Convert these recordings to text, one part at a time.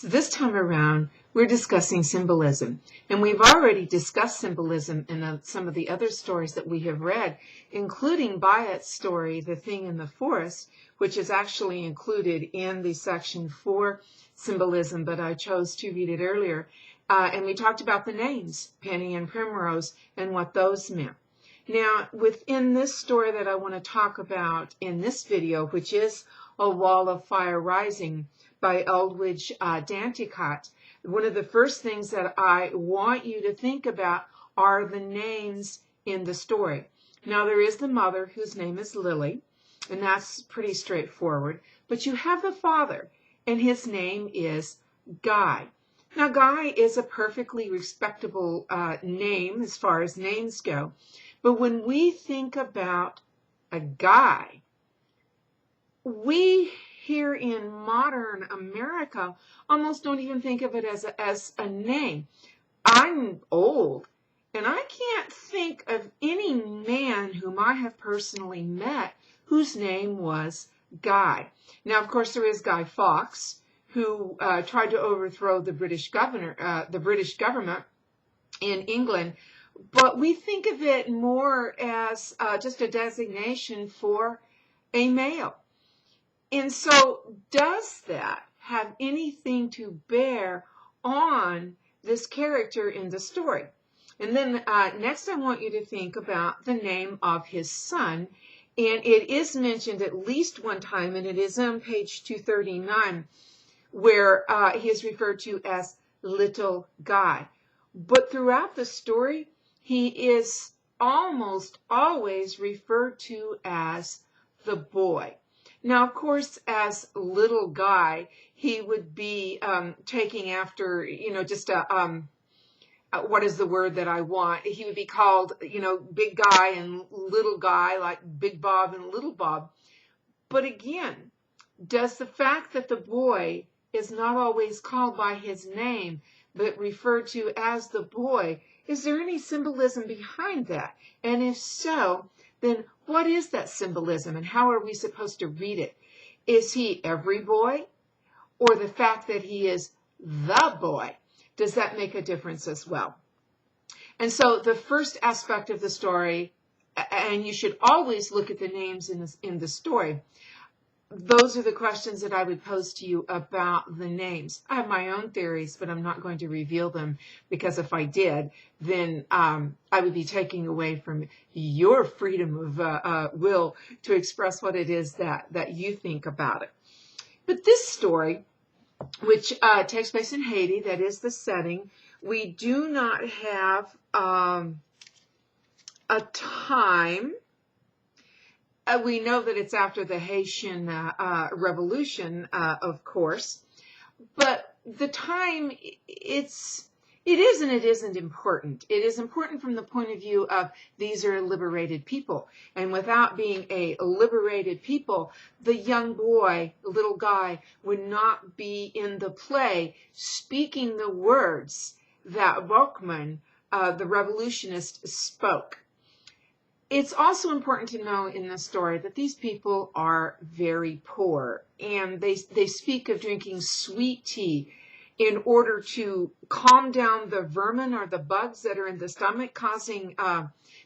So this time around, we're discussing symbolism. And we've already discussed symbolism in some of the other stories that we have read, including Bayat's story, The Thing in the Forest, which is actually included in the section for symbolism, but I chose to read it earlier. And we talked about the names, Penny and Primrose, and what those meant. Now, within this story that I want to talk about in this video, which is A Wall of Fire Rising by Eldridge Danticat, one of the first things that I want you to think about are the names in the story. Now, there is the mother, whose name is Lily, and that's pretty straightforward. But you have the father, and his name is Guy. Now, Guy is a perfectly respectable name as far as names go. But when we think about a guy, we here in modern America almost don't even think of it as a name. I'm old, and I can't think of any man whom I have personally met whose name was Guy. Now, of course, there is Guy Fawkes, who tried to overthrow the British government in England. But we think of it more as just a designation for a male. And so does that have anything to bear on this character in the story? And then next I want you to think about the name of his son. And it is mentioned at least one time, and it is on page 239, where he is referred to as Little Guy. But throughout the story, he is almost always referred to as the boy. Now, of course, as Little Guy, he would be taking after, just what is the word that I want? He would be called, Big Guy and Little Guy, like Big Bob and Little Bob. But again, does the fact that the boy is not always called by his name, but referred to as the boy, is there any symbolism behind that? And if so, then what is that symbolism and how are we supposed to read it? Is he every boy, or the fact that he is the boy? Does that make a difference as well? And so the first aspect of the story, and you should always look at the names in the story, those are the questions that I would pose to you about the names. I have my own theories, but I'm not going to reveal them, because if I did, then I would be taking away from your freedom of will to express what it is that you think about it. But this story, which takes place in Haiti, that is the setting, we do not have a time. We know that it's after the Haitian Revolution, of course, but the time, it is and it isn't important. It is important from the point of view of these are liberated people. And without being a liberated people, the young boy, Little Guy, would not be in the play speaking the words that Boukman, the revolutionist, spoke. It's also important to know in this story that these people are very poor, and they speak of drinking sweet tea in order to calm down the vermin or the bugs that are in the stomach, causing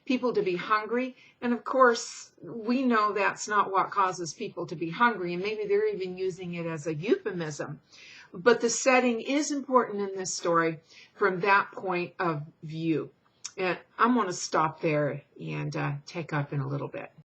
people to be hungry. And of course, we know that's not what causes people to be hungry, and maybe they're even using it as a euphemism. But the setting is important in this story from that point of view. And I'm going to stop there and take up in a little bit.